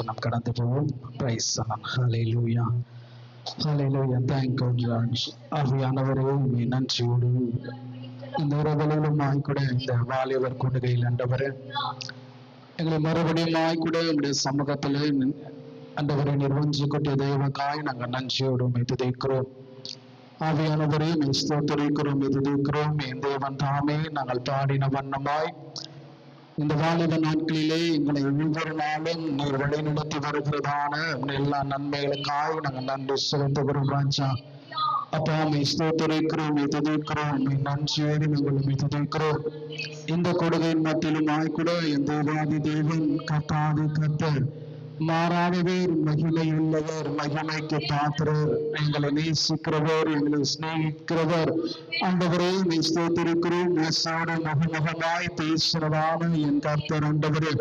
நாம் கடந்து போவோம். Praise hallelujah, hallelujah. Thank you lord. ஆவியானவரே, நன்றியோடு இந்த இரவிலும் கூட இந்த வாலிபர் கூடுகையில் ஆண்டவரே எங்களை மறுபடியும் கூட உங்களுடைய சமூகத்திலே ஆண்டவரை நிர்வகிச்சு கொண்டிய தேவக்காய் நாங்கள் நன்றியோடு துதிக்கிறோம். ஆவியானவரே, ஸ்தோத்திரிக்கிறோம், துதிக்கிறோம். என் தேவன் தாமே நாங்கள் பாடின வண்ணமாய் இந்த வாலிப நாட்களிலே எங்களை ஒவ்வொரு நாளும் நீர் வழிநடத்தி வருகிறதான எல்லா நன்மைகளுக்காக நாங்கள் நன்றி செலுத்துகிறோம் ராஜா. அப்பா, ஸ்தோத்திரிக்கிறோம், துதிக்கிறோம், நன்றியோடு நாங்கள் துதிக்கிறோம். இந்த கொடுகையின் மத்தியிலும் கூட என் தேவாதி தேவன் கர்த்தாதி கர்த்தர் மாறாதவர், மகிமை உள்ளவர், மகிமைக்கு பாத்திரர், எங்களை நேசிக்கிறவர், எங்களை சிநேகிக்கிறவர். ஆண்டவரே, நீ ஸ்தோத்திரிக்கிறோம். முகமுகமாய் பேசுறதான என் கர்த்தர் ஆண்டவரே.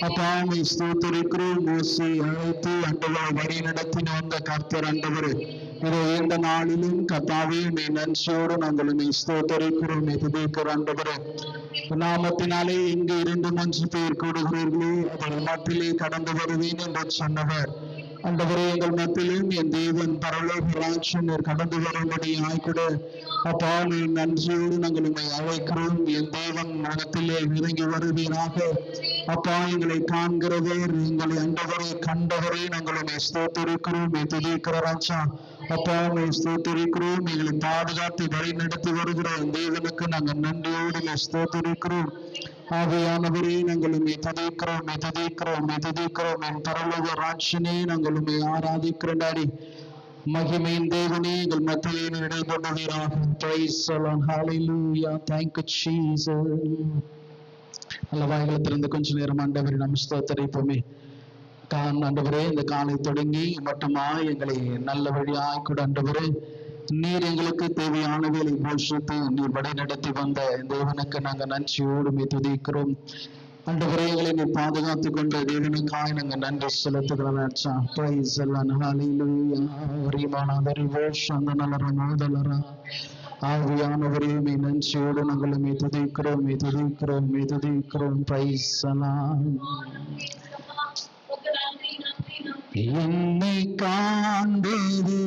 அப்பா, நீ ஸ்தோத்திரிக்கிறோம். மோசே அழைத்து ஆண்டவரை வழி நடத்தின அந்த கர்த்தர் ஆண்டவரே. இதை இந்த நாளிலும் கர்த்தாவே நீ நன்றியோடு நாங்கள் நீ ஸ்தோத்திரிக்கிறோம், துதிக்கிற ஆண்டவரே. நாமத்தினாலே இங்கு 2-3 பேர் கூடுகிறீர்களே அதன் மத்தியிலே கடந்து வருவேன் என்று சொன்னவர் ஆண்டவரே. எங்கள் மத்தியிலும் என் தேவன் பரலோக ராஜ்யம் கடந்து வரும்படி ஆய்கூட அப்பா, நீ நன்றியோடு நாங்கள் உண்மை அழைக்கிறோம். என் தேவன் மனத்திலே இறங்கி வருவீராக. அப்பா, எங்களை காண்கிறவர், எங்களை ஆண்டவரை கண்டவரே நாங்கள் உண்மை ஸ்தோத்திரிக்கிறோம், துதிக்கிற ராஜா. அப்பா, உண்மை ஸ்தோத்திரிக்கிறோம். எங்களை பாதுகாத்து வழி நடத்தி வருகிற என் தேவனுக்கு நாங்கள் நன்றியோடு ஸ்தோத்திரிக்கிறோம். ஆவியானவரே, நாங்கள் உண்மை துதிக்கிறோம், துதிக்கிறோம், துதிக்கிறோம். என் பரலோக ராஜ்யனே, நாங்கள் உண்மை ஆராதிக்கிறோம். டாடி, மகிமையின் தேவனே, எங்கள் மத்தியிலே இடைபடுவீராக. Praise the Lord. Hallelujah. Thank you Jesus. நல்ல வாய்களை திறந்து கொஞ்ச நேரம் ஆண்டவரை நாம் ஸ்தோத்திரிப்போமே. ஆண்டவரே, இந்த காலை தொடங்கி மட்டுமா எங்களை நல்ல வழியாய் கூட ஆண்டவரே நீர் எங்களுக்கு தேவையான வேலை போஷித்து நீர் வழி நடத்தி வந்த தேவனுக்கு நாங்கள் நன்றியோடு துதிக்கிறோம். ஆண்டவரே, எங்களை நீ பாதுகாத்து கொண்ட தேவனுக்காய் நாங்கள் நன்றி செலுத்துகிறோம். ஆவியானவரே, நன்றியோடு நாங்கள் துதிக்கிறோம், துதிக்கிறோம், துதிக்கிறோம். பிரைஸ் என்னை காண்பது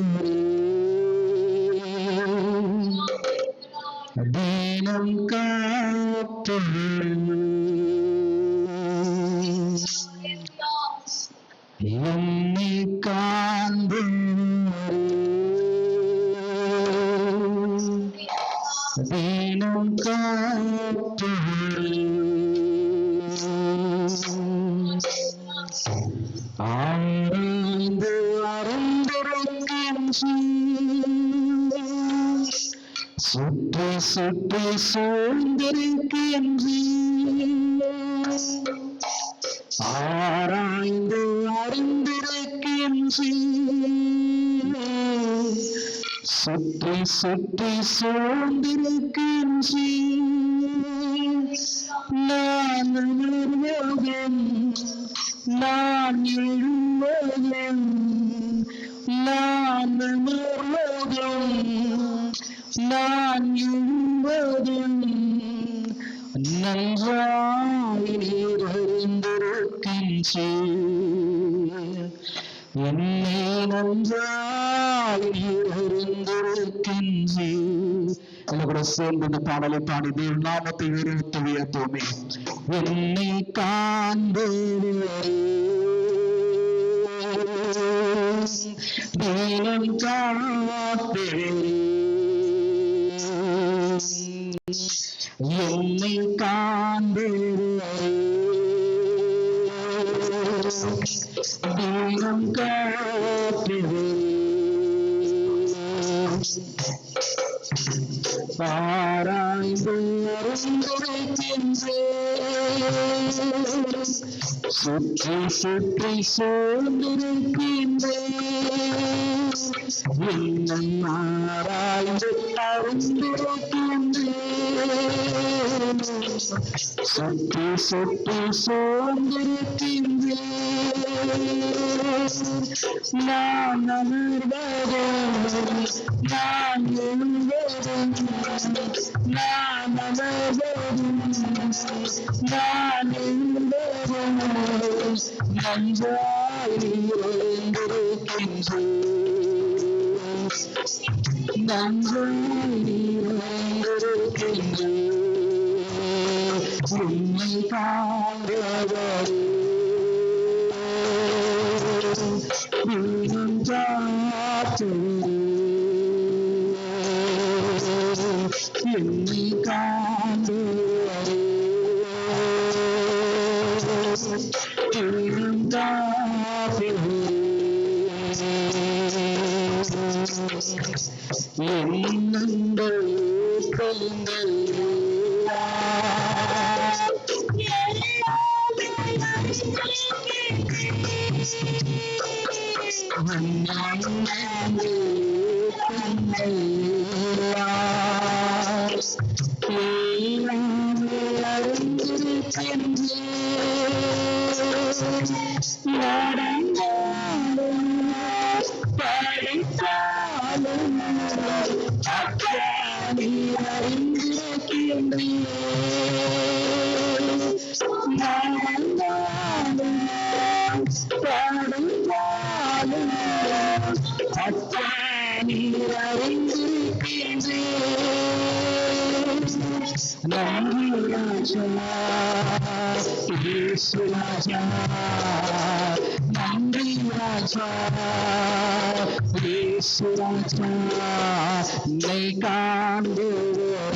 தீனம் காத்து என்னை காண்பது தீனம் காத்து ஆய்ந்து சுற்றி சுற்றி சூழ்ந்திருக்கின்ற ஆராய்ந்து அறிந்திருக்கின்ற சுற்றி சுற்றி சூழ்ந்திருக்கின்ற நான் உணர்வதும் நான் எழுவதும் நான் உணர்வதும் நான் எழுவதும் நன்றாய் நீர் அறிந்திருக்கின்றீர். என்னை நன்றாய் நீர் அறிந்திருக்கின்றீர். கூட சேர்ந்து இந்த பாடலை பாடி தேவ நாமத்தை உயர்த்துவியத்தோமே. என்னை காண்பது தேவன் காப்பே, என்னை காண்பது தேவன் காப்பே. ஆராய்ந்து அறிந்திருக்கின்றேன், சுற்றி சுற்றி சூழ்ந்திருக்கின்றேன். என்னை ஆராய்ந்து அறிந்திருக்கின்றேன், சுற்றி சுற்றி சூழ்ந்திருக்கின்றேன். நான் அமர்வதும் நான் எழுவதும் நான் அமர்வதும் நான் எழுவதும் நன்றாய் நன்றாய் நிறைந்திருக்கின்றேன். உம்மை காண்பவரே உள்ளம் காத்தவரே, என்னை காண்பவரே உள்ளம் காத்தவரே, எண்ணங்கள் கலங்கள் நன்றி ராஜா, இயேசு ராஜா, நன்றி ராஜா, இயேசு ராஜா, என்னை காண்பவரே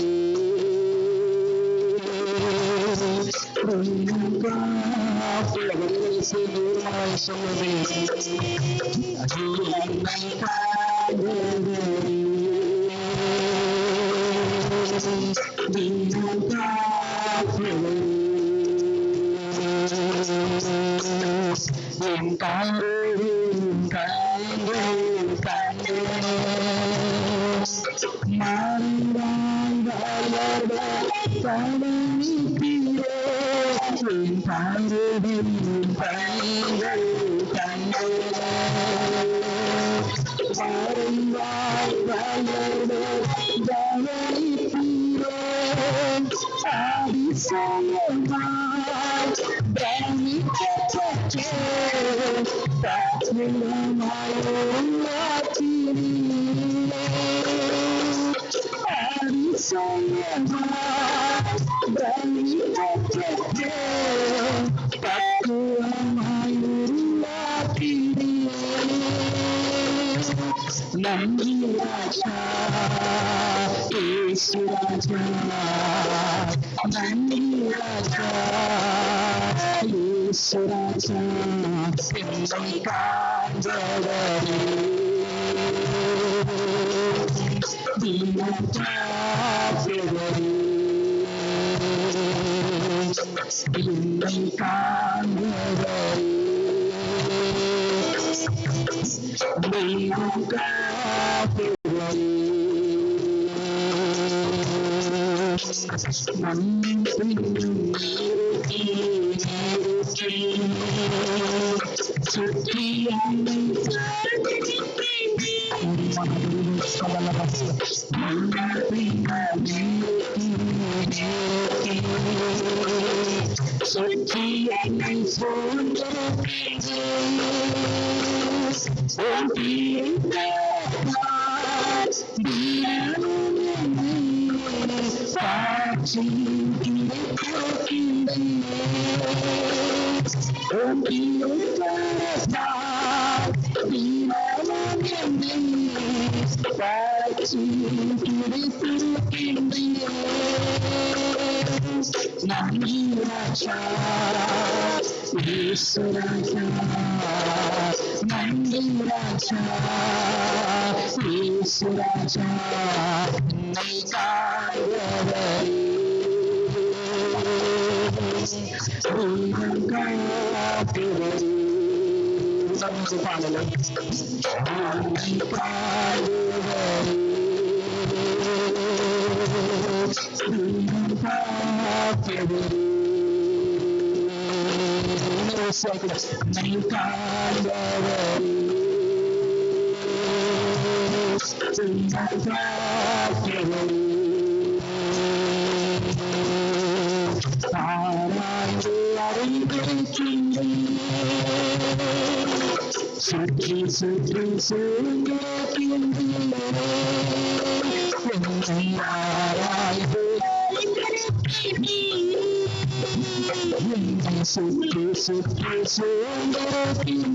நன்றி ராஜா, இயேசு ராஜா, நன்றி ராஜா, இயேசு ராஜா, என்னை காண்பவரே தினம் காப்பவரே, என்னை காண்பவரே தெய்வம் காப்பவரே, சுற்றி சுற்றி என்னை நன்றி ராஜா, இயேசு ராஜா, நன்றி ராஜா, இயேசு ராஜா, என்னை காண்பவரே தெய்வம் காப்பவரே. பாடலை ஆராய்ந்து அறிந்திருக்கின்றேன் சுற்றி சுற்றி சூழ்கின்றாராய்வு சுற்றி சுற்றி சூழ்கின்றாரே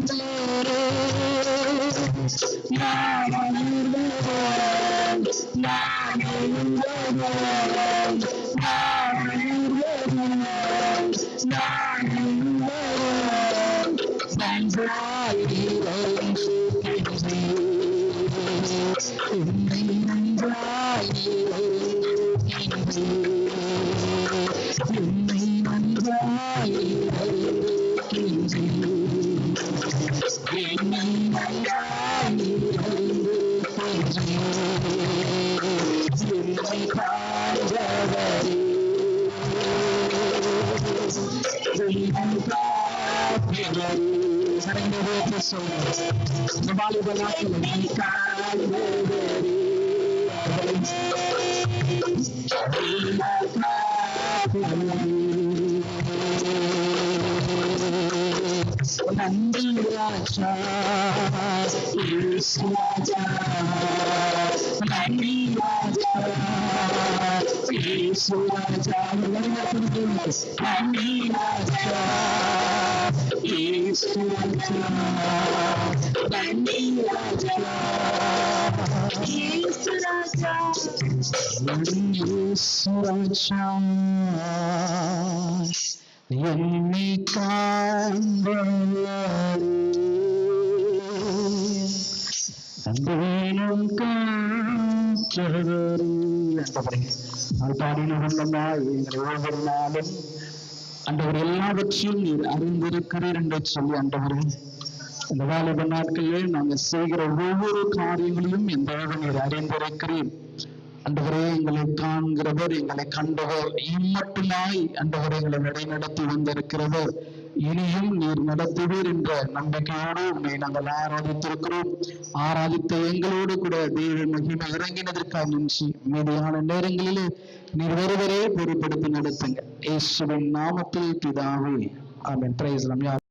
நன்றி ராஜா நன்றி ராஜா நன்றி ராஜா என்னை காண்பேனும் காற்றவரே அது பாடின ஒவ்வொரு நாளும் ஆண்டவர் எல்லாவற்றையும் நீர் அறிந்திருக்கிறீர் என்று சொல்லி ஆண்டவரே இந்த வாலிப நாட்களில் நாங்கள் செய்கிற ஒவ்வொரு காரியங்களையும் எந்த நீர் அறிந்திருக்கிறீர் ஆண்டவரே. எங்களை காண்கிறவர், எங்களை கண்டவர், இம்மட்டுமாய் ஆண்டவரை எங்களை வழிநடத்தி வந்திருக்கிறவர், இனியும் நீர் நடத்துவீர் என்ற நம்பிக்கையோடு உண்மை நாங்கள் ஆராதித்திருக்கிறோம். ஆராதித்த எங்களோடு கூட தேவ மகிமை இறங்கினதற்காக நன்றி. மீதியான நேரங்களிலே நீர் ஒருவரே பொறுப்படுத்தி நடத்துங்க. இயேசுவின் நாமத்தில் பிதாவே, ஆமென். Price the Lord.